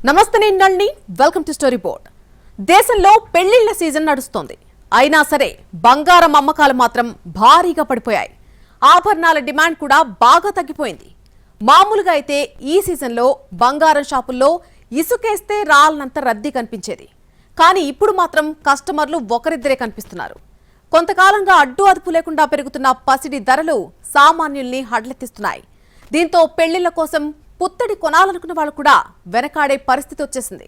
నమస్తే నేను Nalini welcome to story board. దేశంలో పెళ్లిళ్ల సీజన్ నడుస్తోంది. అయినా సరే బంగారం అమ్మకాలు మాత్రం భారీగా పడిపోయాయి. ఆభరణాల డిమాండ్ కూడా బాగా తగ్గిపోయింది. మామూలుగా అయితే ఈ సీజన్లో బంగారం షాపుల్లో ఇసుకేస్తే రాలనంత రద్దీ కనిపించేది. కానీ ఇప్పుడు మాత్రం కస్టమర్లు ఒకరిద్దరే కనిపిస్తున్నారు. కొంతకాలంగా అడ్డు అదుపు లేకుండా పెరుగుతున్న పసిడి ధరలు సామాన్యుల్ని హడలెత్తిస్తున్నాయి. దీంతో పెళ్లిళ్ల కోసం పుత్తడి కొనాలనుకున్న వాళ్ళు కూడా వెనకాడే పరిస్థితి వచ్చేసింది.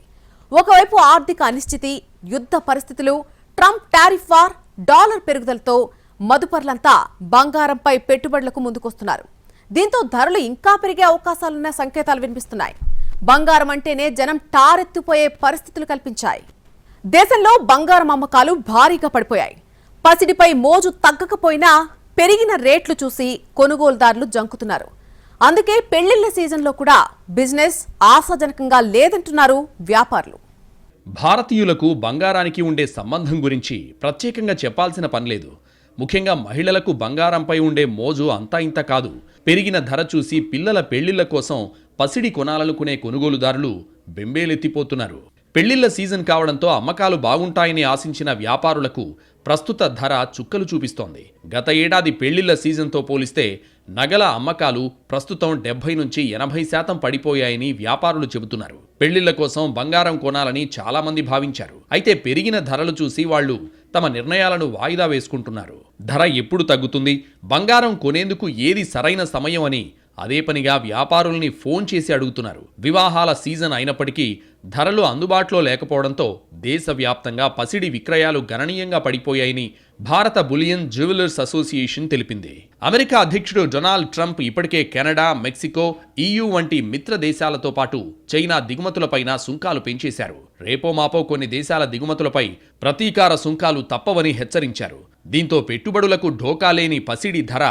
ఒకవైపు ఆర్థిక అనిశ్చితి, యుద్ధ పరిస్థితులు, ట్రంప్ టారిఫ్ వార్, డాలర్ పెరుగుదలతో మదుపర్లంతా బంగారంపై పెట్టుబడులకు ముందుకొస్తున్నారు. దీంతో ధరలు ఇంకా పెరిగే అవకాశాలున్న సంకేతాలు వినిపిస్తున్నాయి. బంగారం అంటేనే జనం టారెత్తిపోయే పరిస్థితులు కల్పించాయి. దేశంలో బంగారం అమ్మకాలు భారీగా పడిపోయాయి. పసిడిపై మోజు తగ్గకపోయినా పెరిగిన రేట్లు చూసి కొనుగోలుదారులు జంకుతున్నారు. అందుకే పెళ్లిళ్ల సీజన్లో కూడా బిజినెస్ ఆశాజనకంగా లేదంటున్నారు వ్యాపారులు. భారతీయులకు బంగారానికి ఉండే సంబంధం గురించి ప్రత్యేకంగా చెప్పాల్సిన పనిలేదు. ముఖ్యంగా మహిళలకు బంగారంపై ఉండే మోజు అంతా ఇంత కాదు. పెరిగిన ధర చూసి పిల్లల పెళ్లిళ్ల కోసం పసిడి కొనాలనుకునే కొనుగోలుదారులు బెంబేలెత్తిపోతున్నారు. పెళ్లిళ్ల సీజన్ కావడంతో అమ్మకాలు బాగుంటాయని ఆశించిన వ్యాపారులకు ప్రస్తుత ధర చుక్కలు చూపిస్తోంది. గత ఏడాది పెళ్లిళ్ల సీజన్తో పోలిస్తే నగల అమ్మకాలు ప్రస్తుతం 70 నుంచి 80% పడిపోయాయని వ్యాపారులు చెబుతున్నారు. పెళ్లిళ్ల కోసం బంగారం కొనాలని చాలా మంది భావించారు. అయితే పెరిగిన ధరలు చూసి వాళ్లు తమ నిర్ణయాలను వాయిదా వేసుకుంటున్నారు. ధర ఎప్పుడు తగ్గుతుంది, బంగారం కొనేందుకు ఏది సరైన సమయం అని అదే పనిగా వ్యాపారుల్ని ఫోన్ చేసి అడుగుతున్నారు. వివాహాల సీజన్ అయినప్పటికీ ధరలు అందుబాటులో లేకపోవడంతో దేశవ్యాప్తంగా పసిడి విక్రయాలు గణనీయంగా పడిపోయాయని భారత బులియన్ జ్యువెలర్స్ అసోసియేషన్ తెలిపింది. అమెరికా అధ్యక్షుడు డొనాల్డ్ ట్రంప్ ఇప్పటికే కెనడా, మెక్సికో, EU వంటి మిత్ర దేశాలతో పాటు చైనా దిగుమతులపైన సుంకాలు పెంచేశారు. రేపో మాపో కొన్ని దేశాల దిగుమతులపై ప్రతీకార సుంకాలు తప్పవని హెచ్చరించారు. దీంతో పెట్టుబడులకు ఢోకా లేని పసిడి ధర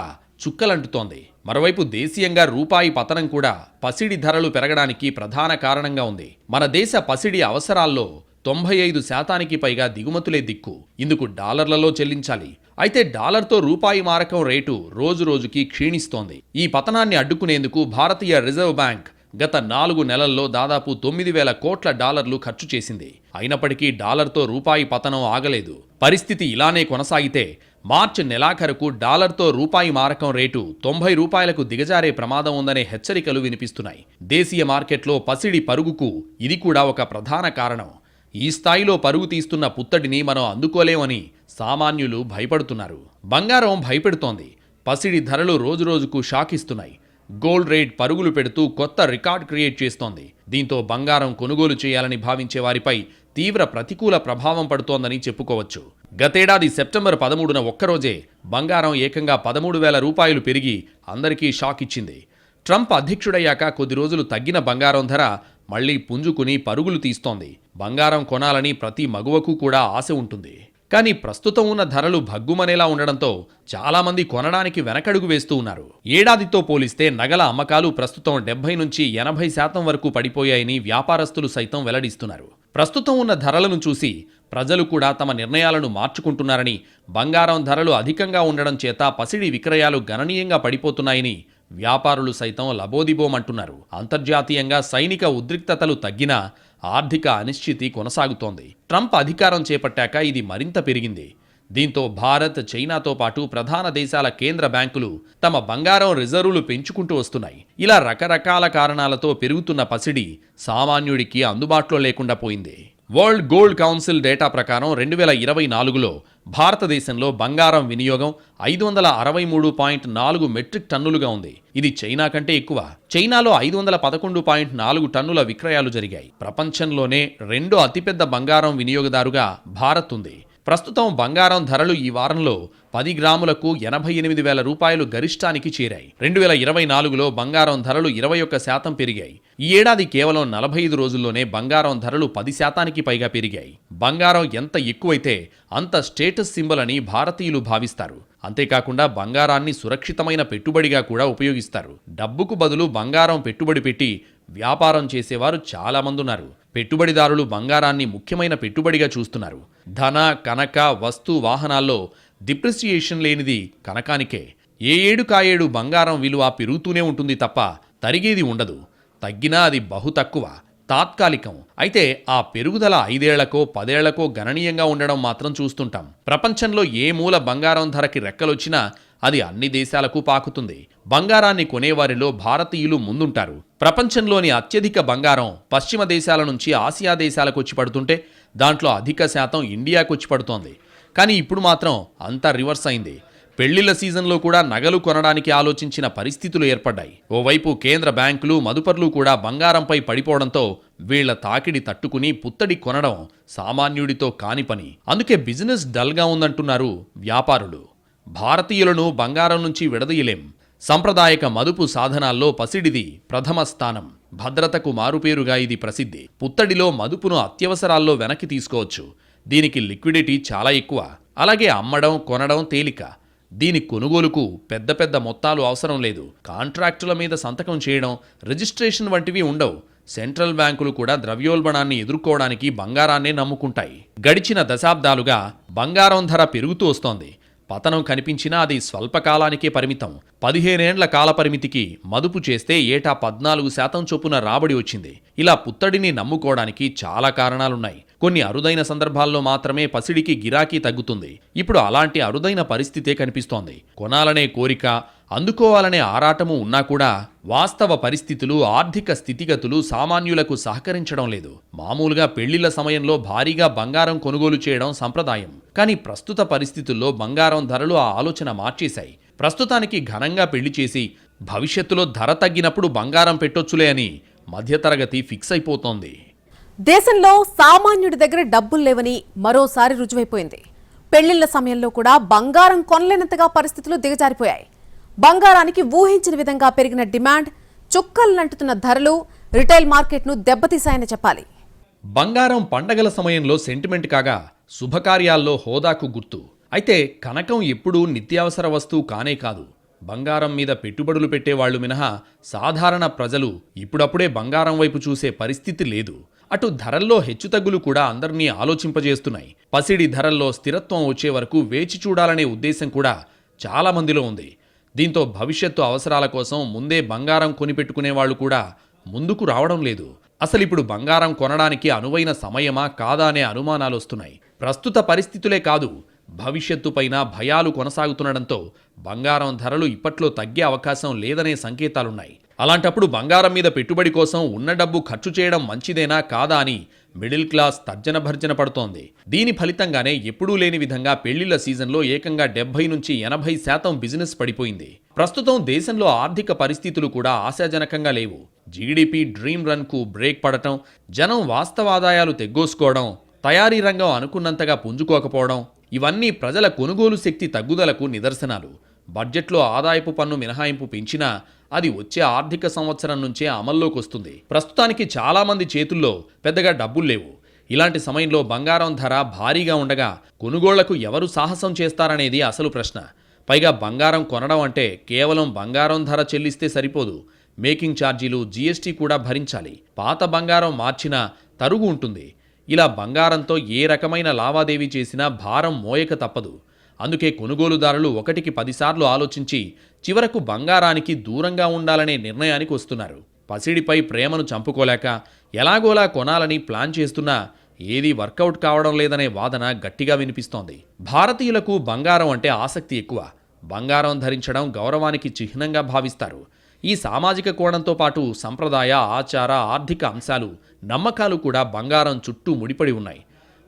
చుక్కలంటుతోంది. మరోవైపు దేశీయంగా రూపాయి పతనం కూడా పసిడి ధరలు పెరగడానికి ప్రధాన కారణంగా ఉంది. మన దేశ పసిడి అవసరాల్లో 95% పైగా దిగుమతులే దిక్కు. ఇందుకు డాలర్లలో చెల్లించాలి. అయితే డాలర్తో రూపాయి మారకం రేటు రోజురోజుకి క్షీణిస్తోంది. ఈ పతనాన్ని అడ్డుకునేందుకు భారతీయ రిజర్వ్ బ్యాంక్ గత 4 నెలల్లో దాదాపు 9,000 కోట్ల డాలర్లు ఖర్చు చేసింది. అయినప్పటికీ డాలర్తో రూపాయి పతనం ఆగలేదు. పరిస్థితి ఇలానే కొనసాగితే మార్చి నెలాఖరుకు డాలర్తో రూపాయి మారకం రేటు 90 రూపాయలకు దిగజారే ప్రమాదం ఉందనే హెచ్చరికలు వినిపిస్తున్నాయి. దేశీయ మార్కెట్లో పసిడి పరుగుకు ఇది కూడా ఒక ప్రధాన కారణం. ఈ స్థాయిలో పరుగు తీస్తున్న పుత్తడిని మనం అందుకోలేమని సామాన్యులు భయపడుతున్నారు. బంగారం భయపెడుతోంది. పసిడి ధరలు రోజురోజుకు షాకిస్తున్నాయి. గోల్డ్ రేట్ పరుగులు పెడుతూ కొత్త రికార్డ్ క్రియేట్ చేస్తోంది. దీంతో బంగారం కొనుగోలు చేయాలని భావించే వారిపై తీవ్ర ప్రతికూల ప్రభావం పడుతోందని చెప్పుకోవచ్చు. గతేడాది సెప్టెంబర్ 13న ఒక్కరోజే బంగారం ఏకంగా 13,000 రూపాయలు పెరిగి అందరికీ షాక్ ఇచ్చింది. ట్రంప్ అధ్యక్షుడయ్యాక కొద్ది రోజులు తగ్గిన బంగారం ధర మళ్లీ పుంజుకుని పరుగులు తీస్తోంది. బంగారం కొనాలని ప్రతి మగువకు కూడా ఆశ ఉంటుంది. కానీ ప్రస్తుతం ఉన్న ధరలు భగ్గుమనేలా ఉండడంతో చాలామంది కొనడానికి వెనకడుగు వేస్తూ ఉన్నారు. ఏడాదితో పోలిస్తే నగల అమ్మకాలు ప్రస్తుతం 70 నుంచి 80% వరకు పడిపోయాయని వ్యాపారస్తులు సైతం వెల్లడిస్తున్నారు. ప్రస్తుతం ఉన్న ధరలను చూసి ప్రజలు కూడా తమ నిర్ణయాలను మార్చుకుంటున్నారని, బంగారం ధరలు అధికంగా ఉండడం చేత పసిడి విక్రయాలు గణనీయంగా పడిపోతున్నాయని వ్యాపారులు సైతం లబోదిబోమంటున్నారు. అంతర్జాతీయంగా సైనిక ఉద్రిక్తతలు తగ్గినా ఆర్థిక అనిశ్చితి కొనసాగుతోంది. ట్రంప్ అధికారం చేపట్టాక ఇది మరింత పెరిగింది. దీంతో భారత్, చైనాతో పాటు ప్రధాన దేశాల కేంద్ర బ్యాంకులు తమ బంగారం రిజర్వులు పెంచుకుంటూ వస్తున్నాయి. ఇలా రకరకాల కారణాలతో పెరుగుతున్న పసిడి సామాన్యుడికి అందుబాటులో లేకుండా పోయింది. వరల్డ్ గోల్డ్ కౌన్సిల్ డేటా ప్రకారం 2024లో భారతదేశంలో బంగారం వినియోగం 563.4 మెట్రిక్ టన్నులుగా ఉంది. ఇది చైనా కంటే ఎక్కువ. చైనాలో 511.4 టన్నుల విక్రయాలు జరిగాయి. ప్రపంచంలోనే రెండో అతిపెద్ద బంగారం వినియోగదారుగా భారత్ ఉంది. ప్రస్తుతం బంగారం ధరలు ఈ వారంలో 10 గ్రాములకు 88,000 రూపాయలు గరిష్టానికి చేరాయి. 2024లో బంగారం ధరలు 21% పెరిగాయి. ఈ ఏడాది కేవలం 45 రోజుల్లోనే బంగారం ధరలు 10% పైగా పెరిగాయి. బంగారం ఎంత ఎక్కువైతే అంత స్టేటస్ సింబల్ అని భారతీయులు భావిస్తారు. అంతేకాకుండా బంగారాన్ని సురక్షితమైన పెట్టుబడిగా కూడా ఉపయోగిస్తారు. డబ్బుకు బదులు బంగారం పెట్టుబడి పెట్టి వ్యాపారం చేసేవారు చాలా మంది ఉన్నారు. పెట్టుబడిదారులు బంగారాన్ని ముఖ్యమైన పెట్టుబడిగా చూస్తున్నారు. ధన, కనక, వస్తు, వాహనాల్లో డిప్రిసియేషన్ లేనిది కనకానికే. ఏ ఏడుకాయేడు బంగారం విలువ పెరుగుతూనే ఉంటుంది తప్ప తరిగేది ఉండదు. తగ్గినా అది బహు తక్కువ. తాత్కాలికం. అయితే ఆ పెరుగుదల 5 ఏళ్లకో 10 ఏళ్లకో గణనీయంగా ఉండడం మాత్రం చూస్తుంటాం. ప్రపంచంలో ఏ మూల బంగారం ధరకి రెక్కలొచ్చినా అది అన్ని దేశాలకు పాకుతుంది. బంగారాన్ని కొనేవారిలో భారతీయులు ముందుంటారు. ప్రపంచంలోని అత్యధిక బంగారం పశ్చిమ దేశాల నుంచి ఆసియా దేశాలకు వచ్చి పడుతుంటే దాంట్లో అధిక శాతం ఇండియాకు వచ్చి పడుతోంది. కానీ ఇప్పుడు మాత్రం అంతా రివర్స్ అయింది. పెళ్లిళ్ల సీజన్లో కూడా నగలు కొనడానికి ఆలోచించిన పరిస్థితులు ఏర్పడ్డాయి. ఓవైపు కేంద్ర బ్యాంకులు, మదుపర్లు కూడా బంగారంపై పడిపోవడంతో వీళ్ల తాకిడి తట్టుకుని పుత్తడి కొనడం సామాన్యుడితో కాని పని. అందుకే బిజినెస్ డల్గా ఉందంటున్నారు వ్యాపారులు. భారతీయులను బంగారం నుంచి విడదీయలేం. సంప్రదాయక మదుపు సాధనాల్లో పసిడిది ప్రథమ స్థానం. భద్రతకు మారుపేరుగా ఇది ప్రసిద్ధి. పుత్తడిలో మదుపును అత్యవసరాల్లో వెనక్కి తీసుకోవచ్చు. దీనికి లిక్విడిటీ చాలా ఎక్కువ. అలాగే అమ్మడం, కొనడం తేలిక. దీని కొనుగోలుకు పెద్ద పెద్ద మొత్తాలు అవసరం లేదు. కాంట్రాక్టుల మీద సంతకం చేయడం, రిజిస్ట్రేషన్ వంటివి ఉండవు. సెంట్రల్ బ్యాంకులు కూడా ద్రవ్యోల్బణాన్ని ఎదుర్కోవడానికి బంగారాన్నే నమ్ముకుంటాయి. గడిచిన దశాబ్దాలుగా బంగారం ధర పెరుగుతూ వస్తోంది. పతనం కనిపించినా అది స్వల్పకాలానికే పరిమితం. 15 ఏండ్ల కాలపరిమితికి మదుపు చేస్తే ఏటా 14% చొప్పున రాబడి వచ్చింది. ఇలా పుత్తడిని నమ్ముకోవడానికి చాలా కారణాలున్నాయి. కొన్ని అరుదైన సందర్భాల్లో మాత్రమే పసిడికి గిరాకీ తగ్గుతుంది. ఇప్పుడు అలాంటి అరుదైన పరిస్థితే కనిపిస్తోంది. కొనాలనే కోరిక, అందుకోవాలనే ఆరాటము ఉన్నా కూడా వాస్తవ పరిస్థితులు, ఆర్థిక స్థితిగతులు సామాన్యులకు సహకరించడం లేదు. మామూలుగా పెళ్లిళ్ల సమయంలో భారీగా బంగారం కొనుగోలు చేయడం సంప్రదాయం. కానీ ప్రస్తుత పరిస్థితుల్లో బంగారం ధరలు ఆ ఆలోచన మార్చేశాయి. ప్రస్తుతానికి ఘనంగా పెళ్లి చేసి భవిష్యత్తులో ధర తగ్గినప్పుడు బంగారం పెట్టొచ్చులే అని మధ్యతరగతి ఫిక్స్ అయిపోతోంది. దేశంలో సామాన్యుడి దగ్గర డబ్బులు లేవని మరోసారి రుజువైపోయింది. పెళ్లిళ్ల సమయంలో కూడా బంగారం కొనలేనంతగా పరిస్థితులు దిగజారిపోయాయి. బంగారానికి ఊహించిన విధంగా పెరిగిన డిమాండ్, చుక్కల్నంటుతున్న ధరలు రిటైల్ మార్కెట్ను దెబ్బతీశాయని చెప్పాలి. బంగారం పండగల సమయంలో సెంటిమెంట్ కాగా శుభకార్యాల్లో హోదాకు గుర్తు. అయితే కనకం ఎప్పుడూ నిత్యావసర వస్తువు కానే కాదు. బంగారం మీద పెట్టుబడులు పెట్టేవాళ్లు మినహా సాధారణ ప్రజలు ఇప్పుడప్పుడే బంగారం వైపు చూసే పరిస్థితి లేదు. అటు ధరల్లో హెచ్చుతగ్గులు కూడా అందరినీ ఆలోచింపజేస్తున్నాయి. పసిడి ధరల్లో స్థిరత్వం వచ్చే వరకు వేచి చూడాలనే ఉద్దేశం కూడా చాలా మందిలో ఉంది. దీంతో భవిష్యత్తు అవసరాల కోసం ముందే బంగారం కొనిపెట్టుకునేవాళ్లు కూడా ముందుకు రావడం లేదు. అసలిప్పుడు బంగారం కొనడానికి అనువైన సమయమా కాదా అనే అనుమానాలు వస్తున్నాయి. ప్రస్తుత పరిస్థితులే కాదు, భవిష్యత్తుపైన భయాలు కొనసాగుతుండడంతో బంగారం ధరలు ఇప్పట్లో తగ్గే అవకాశం లేదనే సంకేతాలున్నాయి. అలాంటప్పుడు బంగారం మీద పెట్టుబడి కోసం ఉన్న డబ్బు ఖర్చు చేయడం మంచిదేనా కాదా అని మిడిల్ క్లాస్ తర్జన భర్జన పడుతోంది. దీని ఫలితంగానే ఎప్పుడూ లేని విధంగా పెళ్లిళ్ల సీజన్లో ఏకంగా 70 నుంచి 80% బిజినెస్ పడిపోయింది. ప్రస్తుతం దేశంలో ఆర్థిక పరిస్థితులు కూడా ఆశాజనకంగా లేవు. జీడీపీ డ్రీమ్ రన్కు బ్రేక్ పడటం, జనం వాస్తవ ఆదాయాలు తెగ్గోసుకోవడం, తయారీ రంగం అనుకున్నంతగా పుంజుకోకపోవడం ఇవన్నీ ప్రజల కొనుగోలు శక్తి తగ్గుదలకు నిదర్శనాలు. బడ్జెట్లో ఆదాయపు పన్ను మినహాయింపు పెంచినా అది వచ్చే ఆర్థిక సంవత్సరం నుంచే అమల్లోకి వస్తుంది. ప్రస్తుతానికి చాలామంది చేతుల్లో పెద్దగా డబ్బులు లేవు. ఇలాంటి సమయంలో బంగారం ధర భారీగా ఉండగా కొనుగోళ్లకు ఎవరు సాహసం చేస్తారనేది అసలు ప్రశ్న. పైగా బంగారం కొనడం అంటే కేవలం బంగారం ధర చెల్లిస్తే సరిపోదు. మేకింగ్ ఛార్జీలు, జీఎస్టీ కూడా భరించాలి. పాత బంగారం మార్చినా తరుగు ఉంటుంది. ఇలా బంగారంతో ఏ రకమైన లావాదేవీ చేసినా భారం మోయక తప్పదు. అందుకే కొనుగోలుదారులు 1కి 10 సార్లు ఆలోచించి చివరకు బంగారానికి దూరంగా ఉండాలనే నిర్ణయానికి వస్తున్నారు. పసిడిపై ప్రేమను చంపుకోలేక ఎలాగోలా కొనాలని ప్లాన్ చేస్తున్నా ఏదీ వర్కౌట్ కావడం లేదనే వాదన గట్టిగా వినిపిస్తోంది. భారతీయులకు బంగారం అంటే ఆసక్తి ఎక్కువ. బంగారం ధరించడం గౌరవానికి చిహ్నంగా భావిస్తారు. ఈ సామాజిక కోణంతో పాటు సంప్రదాయ, ఆచార, ఆర్థిక అంశాలు, నమ్మకాలు కూడా బంగారం చుట్టూ ముడిపడి ఉన్నాయి.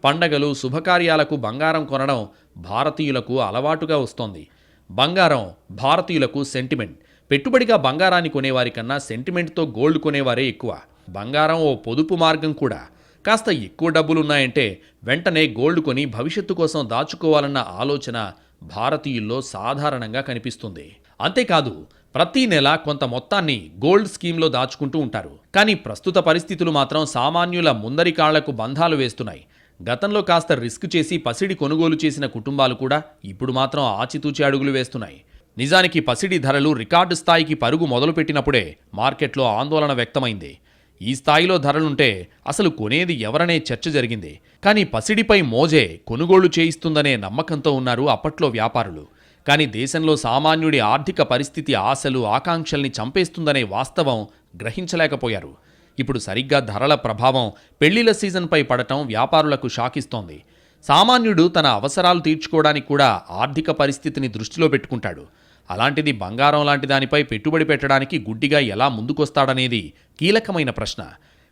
పండగలు, శుభకార్యాలకు బంగారం కొనడం భారతీయులకు అలవాటుగా వస్తోంది. బంగారం భారతీయులకు సెంటిమెంట్. పెట్టుబడిగా బంగారాన్ని కొనేవారి కన్నా సెంటిమెంట్తో గోల్డ్ కొనేవారే ఎక్కువ. బంగారం ఓ పొదుపు మార్గం కూడా. కాస్త ఎక్కువ డబ్బులున్నాయంటే వెంటనే గోల్డ్ కొని భవిష్యత్తు కోసం దాచుకోవాలన్న ఆలోచన భారతీయుల్లో సాధారణంగా కనిపిస్తుంది. అంతేకాదు, ప్రతి నెల కొంత మొత్తాన్ని గోల్డ్ స్కీమ్లో దాచుకుంటూ ఉంటారు. కానీ ప్రస్తుత పరిస్థితులు మాత్రం సామాన్యుల ముందరి కాళ్లకు బంధాలు వేస్తున్నాయి. గతంలో కాస్త రిస్క్ చేసి పసిడి కొనుగోలు చేసిన కుటుంబాలు కూడా ఇప్పుడు మాత్రం ఆచితూచి అడుగులు వేస్తున్నాయి. నిజానికి పసిడి ధరలు రికార్డు స్థాయికి పరుగు మొదలుపెట్టినప్పుడే మార్కెట్లో ఆందోళన వ్యక్తమైంది. ఈ స్థాయిలో ధరలుంటే అసలు కొనేది ఎవరనే చర్చ జరిగింది. కానీ పసిడిపై మోజే కొనుగోలు చేయిస్తుందనే నమ్మకంతో ఉన్నారు అప్పట్లో వ్యాపారులు. కానీ దేశంలో సామాన్యుడి ఆర్థిక పరిస్థితి ఆశలు, ఆకాంక్షల్ని చంపేస్తుందనే వాస్తవం గ్రహించలేకపోయారు. ఇప్పుడు సరిగ్గా ధరల ప్రభావం పెళ్లిళ్ల సీజన్పై పడటం వ్యాపారులకు షాకిస్తోంది. సామాన్యుడు తన అవసరాలు తీర్చుకోవడానికి కూడా ఆర్థిక పరిస్థితిని దృష్టిలో పెట్టుకుంటాడు. అలాంటిది బంగారం లాంటి దానిపై పెట్టుబడి పెట్టడానికి గుడ్డిగా ఎలా ముందుకొస్తాడనేది కీలకమైన ప్రశ్న.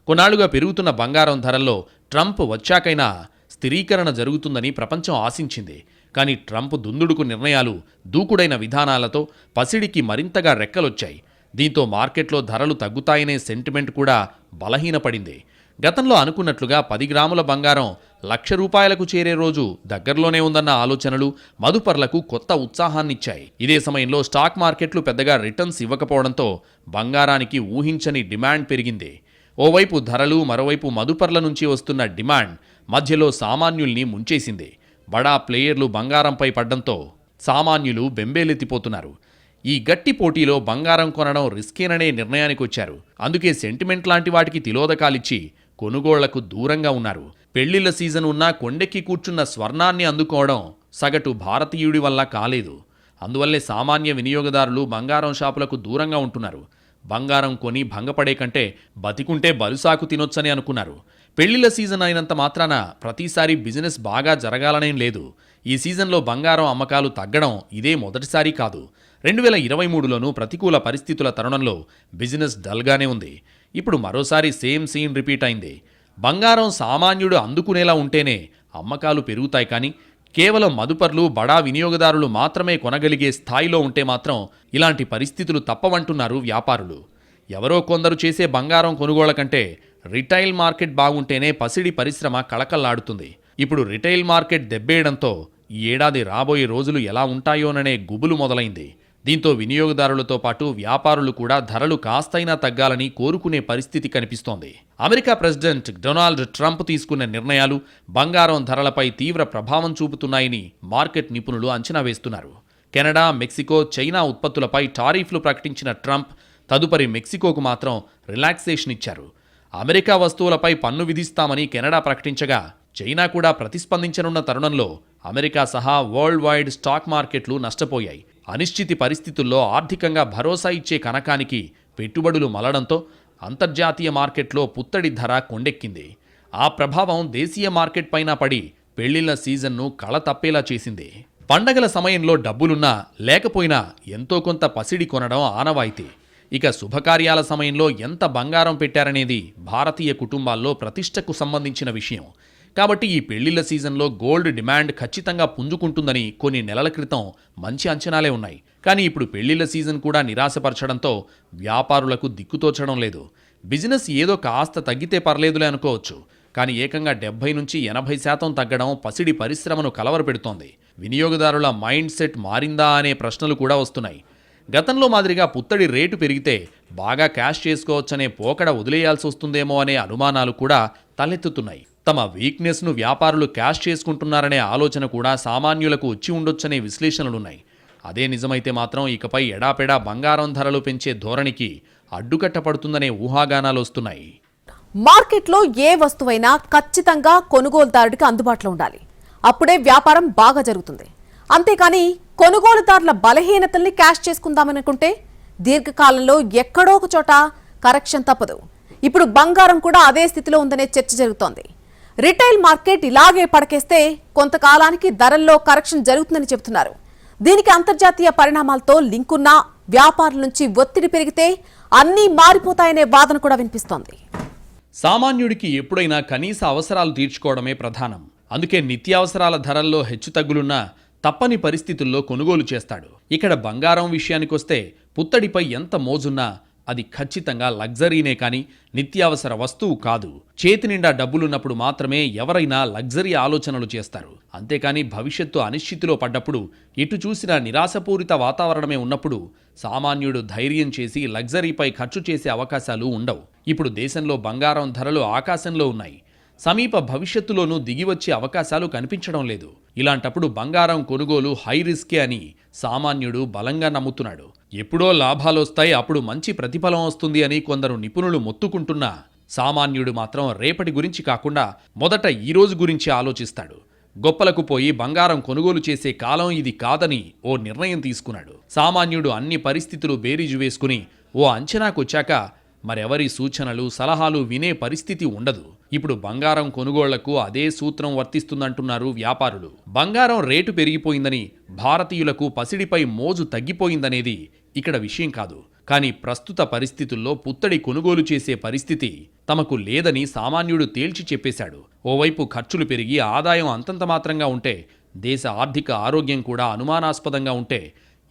కొన్నాళ్లుగా పెరుగుతున్న బంగారం ధరల్లో ట్రంప్ వచ్చాకైనా స్థిరీకరణ జరుగుతుందని ప్రపంచం ఆశించింది. కానీ ట్రంప్ దుందుడుకు నిర్ణయాలు, దూకుడైన విధానాలతో పసిడికి మరింతగా రెక్కలొచ్చాయి. దీంతో మార్కెట్లో ధరలు తగ్గుతాయనే సెంటిమెంట్ కూడా బలహీనపడింది. గతంలో అనుకున్నట్లుగా 10 గ్రాముల బంగారం ₹1,00,000కు చేరే రోజు దగ్గరలోనే ఉందన్న ఆలోచనలు మదుపర్లకు కొత్త ఉత్సాహాన్నిచ్చాయి. ఇదే సమయంలో స్టాక్ మార్కెట్లు పెద్దగా రిటర్న్స్ ఇవ్వకపోవడంతో బంగారానికి ఊహించని డిమాండ్ పెరిగింది. ఓవైపు ధరలు, మరోవైపు మదుపర్ల నుంచి వస్తున్న డిమాండ్ మధ్యలో సామాన్యుల్ని ముంచేసింది. బడా ప్లేయర్లు బంగారంపై పడ్డంతో సామాన్యులు బెంబేలెత్తిపోతున్నారు. ఈ గట్టి పోటీలో బంగారం కొనడం రిస్కేననే నిర్ణయానికొచ్చారు. అందుకే సెంటిమెంట్ లాంటి వాటికి తిలోదకాలిచ్చి కొనుగోళ్లకు దూరంగా ఉన్నారు. పెళ్లిళ్ల సీజన్ ఉన్నా కొండెక్కి కూర్చున్న స్వర్ణాన్ని అందుకోవడం సగటు భారతీయుడి వల్ల కాలేదు. అందువల్లే సామాన్య వినియోగదారులు బంగారం షాపులకు దూరంగా ఉంటున్నారు. బంగారం కొని భంగపడే కంటే బతికుంటే బలుసాకు తినొచ్చని అనుకున్నారు. పెళ్లిళ్ల సీజన్ అయినంత మాత్రాన ప్రతిసారి బిజినెస్ బాగా జరగాలనేం లేదు. ఈ సీజన్లో బంగారం అమ్మకాలు తగ్గడం ఇదే మొదటిసారి కాదు. 2023లోనూ ప్రతికూల పరిస్థితుల తరుణంలో బిజినెస్ డల్గానే ఉంది. ఇప్పుడు మరోసారి సేమ్ సీన్ రిపీట్ అయింది. బంగారం సామాన్యుడు అందుకునేలా ఉంటేనే అమ్మకాలు పెరుగుతాయి. కానీ కేవలం మదుపర్లు, బడా వినియోగదారులు మాత్రమే కొనగలిగే స్థాయిలో ఉంటే మాత్రం ఇలాంటి పరిస్థితులు తప్పవంటున్నారు వ్యాపారులు. ఎవరో కొందరు చేసే బంగారం కొనుగోళ్ల కంటే రిటైల్ మార్కెట్ బాగుంటేనే పసిడి పరిశ్రమ కళకళ్లాడుతుంది. ఇప్పుడు రిటైల్ మార్కెట్ దెబ్బేయడంతో ఈ ఏడాది రాబోయే రోజులు ఎలా ఉంటాయోననే గుబులు మొదలైంది. దీంతో వినియోగదారులతో పాటు వ్యాపారులు కూడా ధరలు కాస్తైనా తగ్గాలని కోరుకునే పరిస్థితి కనిపిస్తోంది. అమెరికా ప్రెసిడెంట్ డొనాల్డ్ ట్రంప్ తీసుకున్న నిర్ణయాలు బంగారం ధరలపై తీవ్ర ప్రభావం చూపుతున్నాయని మార్కెట్ నిపుణులు అంచనా వేస్తున్నారు. కెనడా, మెక్సికో, చైనా ఉత్పత్తులపై టారిఫ్లు ప్రకటించిన ట్రంప్ తదుపరి మెక్సికోకు మాత్రం రిలాక్సేషన్ ఇచ్చారు. అమెరికా వస్తువులపై పన్ను విధిస్తామని కెనడా ప్రకటించగా చైనా కూడా ప్రతిస్పందించనున్న తరుణంలో అమెరికా సహా వరల్డ్ వైడ్ స్టాక్ మార్కెట్లు నష్టపోయాయి. అనిశ్చితి పరిస్థితుల్లో ఆర్థికంగా భరోసా ఇచ్చే కనకానికి పెట్టుబడులు మలడంతో అంతర్జాతీయ మార్కెట్లో పుత్తడి ధర కొండెక్కింది. ఆ ప్రభావం దేశీయ మార్కెట్ పైన పడి పెళ్లిళ్ల సీజన్ను కళ తప్పేలా చేసింది. పండగల సమయంలో డబ్బులున్నా లేకపోయినా ఎంతో కొంత పసిడి కొనడం ఆనవాయితీ. ఇక శుభకార్యాల సమయంలో ఎంత బంగారం పెట్టారనేది భారతీయ కుటుంబాల్లో ప్రతిష్టకు సంబంధించిన విషయం. కాబట్టి ఈ పెళ్లిళ్ల సీజన్లో గోల్డ్ డిమాండ్ ఖచ్చితంగా పుంజుకుంటుందని కొన్ని నెలల క్రితం మంచి అంచనాలే ఉన్నాయి. కానీ ఇప్పుడు పెళ్లిళ్ల సీజన్ కూడా నిరాశపరచడంతో వ్యాపారులకు దిక్కుతోచడం లేదు. బిజినెస్ ఏదో కాస్త తగ్గితే పర్లేదులే అనుకోవచ్చు. కానీ ఏకంగా 70 నుంచి 80% తగ్గడం పసిడి పరిశ్రమను కలవరపెడుతోంది. వినియోగదారుల మైండ్ సెట్ మారిందా అనే ప్రశ్నలు కూడా వస్తున్నాయి. గతంలో మాదిరిగా పుత్తడి రేటు పెరిగితే బాగా క్యాష్ చేసుకోవచ్చనే పోకడ వదిలేయాల్సి వస్తుందేమో అనే అనుమానాలు కూడా తలెత్తుతున్నాయి. తమ వీక్నెస్ను వ్యాపారులు క్యాష్ చేసుకుంటున్నారనే ఆలోచన కూడా సామాన్యులకు వచ్చి ఉండొచ్చనే విశ్లేషణలున్నాయి. అదే నిజమైతే మాత్రం ఇకపై ఎడాపెడా బంగారం ధరలు పెంచే ధోరణికి అడ్డుకట్ట పడుతుందనే ఊహాగానాలు వస్తున్నాయి. మార్కెట్లో ఏ వస్తువైనా ఖచ్చితంగా కొనుగోలుదారుడికి అందుబాటులో ఉండాలి. అప్పుడే వ్యాపారం బాగా జరుగుతుంది. అంతేకాని కొనుగోలుదారుల బలహీనతల్ని క్యాష్ చేసుకుందామనుకుంటే దీర్ఘకాలంలో ఎక్కడో ఒక చోట కరెక్షన్ తప్పదు. ఇప్పుడు బంగారం కూడా అదే స్థితిలో ఉందనే చర్చ జరుగుతోంది. రిటైల్ మార్కెట్ ఇలాగే పడకేస్తే కొంతకాలానికి ధరల్లో కరెక్షన్ జరుగుతుందని చెబుతున్నారు. దీనికి అంతర్జాతీయ పరిణామాలతో లింకున్న వ్యాపారుల నుంచి ఒత్తిడి పెరిగితే అన్నీ మారిపోతాయనే వాదన కూడా వినిపిస్తోంది. సామాన్యుడికి ఎప్పుడైనా కనీస అవసరాలు తీర్చుకోవడమే ప్రధానం. అందుకే నిత్యావసరాల ధరల్లో హెచ్చుతగ్గులున్నా తప్పని పరిస్థితుల్లో కొనుగోలు చేస్తాడు. ఇక్కడ బంగారం విషయానికొస్తే పుత్తడిపై ఎంత మోజున్నా అది ఖచ్చితంగా లగ్జరీనే కానీ నిత్యావసర వస్తువు కాదు. చేతి నిండా డబ్బులున్నప్పుడు మాత్రమే ఎవరైనా లగ్జరీ ఆలోచనలు చేస్తారు. అంతేకాని భవిష్యత్తు అనిశ్చితిలో పడ్డప్పుడు, ఎటు చూసినా నిరాశపూరిత వాతావరణమే ఉన్నప్పుడు సామాన్యుడు ధైర్యం చేసి లగ్జరీపై ఖర్చు చేసే అవకాశాలు ఉండవు. ఇప్పుడు దేశంలో బంగారం ధరలు ఆకాశంలో ఉన్నాయి. సమీప భవిష్యత్తులోనూ దిగివచ్చే అవకాశాలు కనిపించడం లేదు. ఇలాంటప్పుడు బంగారం కొనుగోలు హై రిస్కే అని సామాన్యుడు బలంగా నమ్ముతున్నాడు. ఎప్పుడో లాభాలొస్తాయి, అప్పుడు మంచి ప్రతిఫలం వస్తుంది అని కొందరు నిపుణులు మొత్తుకుంటున్నా సామాన్యుడు మాత్రం రేపటి గురించి కాకుండా మొదట ఈ రోజు గురించి ఆలోచిస్తాడు. గొప్పలకు పోయి బంగారం కొనుగోలు చేసే కాలం ఇది కాదని ఓ నిర్ణయం తీసుకున్నాడు. సామాన్యుడు అన్ని పరిస్థితులు బేరీజు వేసుకుని ఓ అంచనాకొచ్చాక మరెవరి సూచనలు సలహాలు వినే పరిస్థితి ఉండదు. ఇప్పుడు బంగారం కొనుగోళ్లకు అదే సూత్రం వర్తిస్తుందంటున్నారు వ్యాపారులు. బంగారం రేటు పెరిగిపోయిందని, భారతీయులకు పసిడిపై మోజు తగ్గిపోయిందనేది ఇక్కడ విషయం కాదు. కానీ ప్రస్తుత పరిస్థితుల్లో పుత్తడి కొనుగోలు చేసే పరిస్థితి తమకు లేదని సామాన్యుడు తేల్చి చెప్పేశాడు. ఓవైపు ఖర్చులు పెరిగి ఆదాయం అంతంత మాత్రంగా ఉంటే, దేశ ఆర్థిక ఆరోగ్యం కూడా అనుమానాస్పదంగా ఉంటే,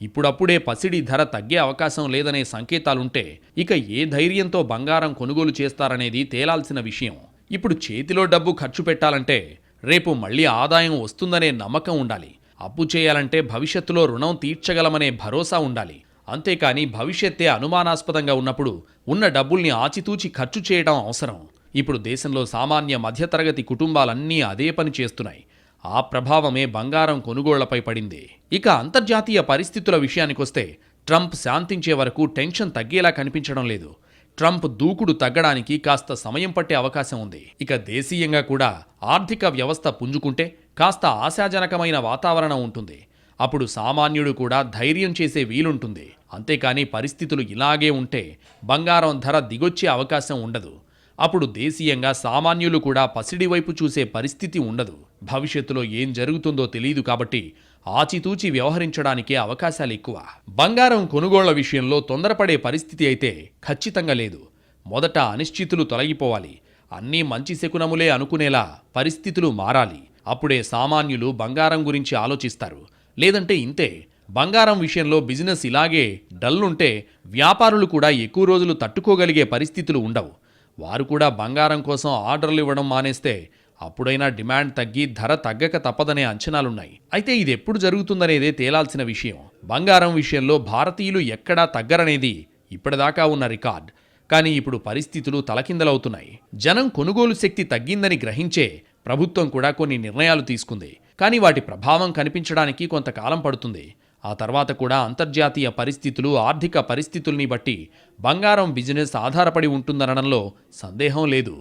ఇప్పుడప్పుడే పసిడి ధర తగ్గే అవకాశం లేదనే సంకేతాలుంటే ఇక ఏ ధైర్యంతో బంగారం కొనుగోలు చేస్తారనేది తేలాల్సిన విషయం. ఇప్పుడు చేతిలో డబ్బు ఖర్చు పెట్టాలంటే రేపు మళ్లీ ఆదాయం వస్తుందనే నమ్మకం ఉండాలి. అప్పు చేయాలంటే భవిష్యత్తులో రుణం తీర్చగలమనే భరోసా ఉండాలి. అంతేకాని భవిష్యత్తే అనుమానాస్పదంగా ఉన్నప్పుడు ఉన్న డబ్బుల్ని ఆచితూచి ఖర్చు చేయడం అవసరం. ఇప్పుడు దేశంలో సామాన్య మధ్యతరగతి కుటుంబాలన్నీ అదే పని చేస్తున్నాయి. ఆ ప్రభావమే బంగారం కొనుగోళ్లపై పడింది. ఇక అంతర్జాతీయ పరిస్థితుల విషయానికొస్తే ట్రంప్ శాంతించే వరకు టెన్షన్ తగ్గేలా కనిపించడం లేదు. ట్రంప్ దూకుడు తగ్గడానికి కాస్త సమయం పట్టే అవకాశం ఉంది. ఇక దేశీయంగా కూడా ఆర్థిక వ్యవస్థ పుంజుకుంటే కాస్త ఆశాజనకమైన వాతావరణం ఉంటుంది. అప్పుడు సామాన్యుడు కూడా ధైర్యం చేసే వీలుంటుంది. అంతేకాని పరిస్థితులు ఇలాగే ఉంటే బంగారం ధర దిగొచ్చే అవకాశం ఉండదు. అప్పుడు దేశీయంగా సామాన్యులు కూడా పసిడి వైపు చూసే పరిస్థితి ఉండదు. భవిష్యత్తులో ఏం జరుగుతుందో తెలియదు కాబట్టి ఆచితూచి వ్యవహరించడానికే అవకాశాలు ఎక్కువ. బంగారం కొనుగోళ్ల విషయంలో తొందరపడే పరిస్థితి అయితే ఖచ్చితంగా లేదు. మొదట అనిశ్చితులు తొలగిపోవాలి. అన్నీ మంచి శకునములే అనుకునేలా పరిస్థితులు మారాలి. అప్పుడే సామాన్యులు బంగారం గురించి ఆలోచిస్తారు. లేదంటే ఇంతే. బంగారం విషయంలో బిజినెస్ ఇలాగే డల్లుంటే వ్యాపారులు కూడా ఎక్కువ రోజులు తట్టుకోగలిగే పరిస్థితులు ఉండవు. వారు కూడా బంగారం కోసం ఆర్డర్లు ఇవ్వడం మానేస్తే అప్పుడైనా డిమాండ్ తగ్గి ధర తగ్గక తప్పదనే అంచనాలున్నాయి. అయితే ఇది ఎప్పుడు జరుగుతుందనేదే తేలాల్సిన విషయం. బంగారం విషయంలో భారతీయులు ఎక్కడా తగ్గరనేది ఇప్పటిదాకా ఉన్న రికార్డ్. కానీ ఇప్పుడు పరిస్థితులు తలకిందలవుతున్నాయి. జనం కొనుగోలు శక్తి తగ్గిందని గ్రహించే ప్రభుత్వం కూడా కొన్ని నిర్ణయాలు తీసుకుంది. కానీ వాటి ప్రభావం కనిపించడానికి కొంతకాలం పడుతుంది. ఆ తర్వాత కూడా అంతర్జాతీయ పరిస్థితులు, ఆర్థిక పరిస్థితుల్ని బట్టి బంగారం బిజినెస్ ఆధారపడి ఉంటుందనడంలో సందేహం లేదు.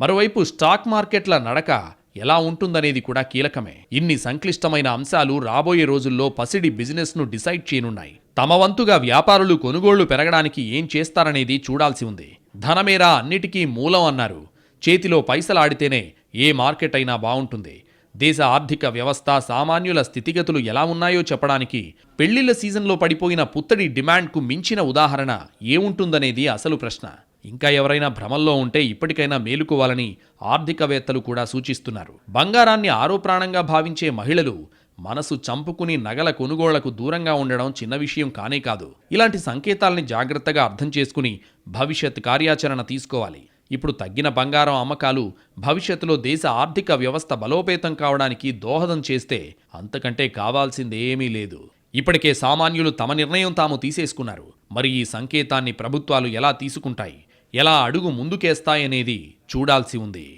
మరోవైపు స్టాక్ మార్కెట్ల నడక ఎలా ఉంటుందనేది కూడా కీలకమే. ఇన్ని సంక్లిష్టమైన అంశాలు రాబోయే రోజుల్లో పసిడి బిజినెస్ను డిసైడ్ చేయనున్నాయి. తమ వంతుగా వ్యాపారులు కొనుగోళ్లు పెరగడానికి ఏం చేస్తారనేది చూడాల్సి ఉంది. ధనమేరా అన్నిటికీ మూలం అన్నారు. చేతిలో పైసలాడితేనే ఏ మార్కెట్ అయినా బావుంటుంది. దేశ ఆర్థిక వ్యవస్థ, సామాన్యుల స్థితిగతులు ఎలా ఉన్నాయో చెప్పడానికి పెళ్లిళ్ల సీజన్లో పడిపోయిన పుత్తడి డిమాండ్కు మించిన ఉదాహరణ ఏముంటుందనేది అసలు ప్రశ్న. ఇంకా ఎవరైనా భ్రమల్లో ఉంటే ఇప్పటికైనా మేలుకోవాలని ఆర్థికవేత్తలు కూడా సూచిస్తున్నారు. బంగారాన్ని ఆరో ప్రాణంగా భావించే మహిళలు మనసు చంపుకుని నగల కొనుగోళ్లకు దూరంగా ఉండడం చిన్న విషయం కానే కాదు. ఇలాంటి సంకేతాల్ని జాగ్రత్తగా అర్థం చేసుకుని భవిష్యత్ కార్యాచరణ తీసుకోవాలి. ఇప్పుడు తగ్గిన బంగారం అమ్మకాలు భవిష్యత్తులో దేశ ఆర్థిక వ్యవస్థ బలోపేతం కావడానికి దోహదం చేస్తే అంతకంటే కావాల్సిందేమీ లేదు. ఇప్పటికే సామాన్యులు తమ నిర్ణయం తాము తీసేసుకున్నారు. మరి ఈ సంకేతాన్ని ప్రభుత్వాలు ఎలా తీసుకుంటాయి, ఎలా అడుగు ముందుకేస్తాయనేది చూడాల్సి ఉంది.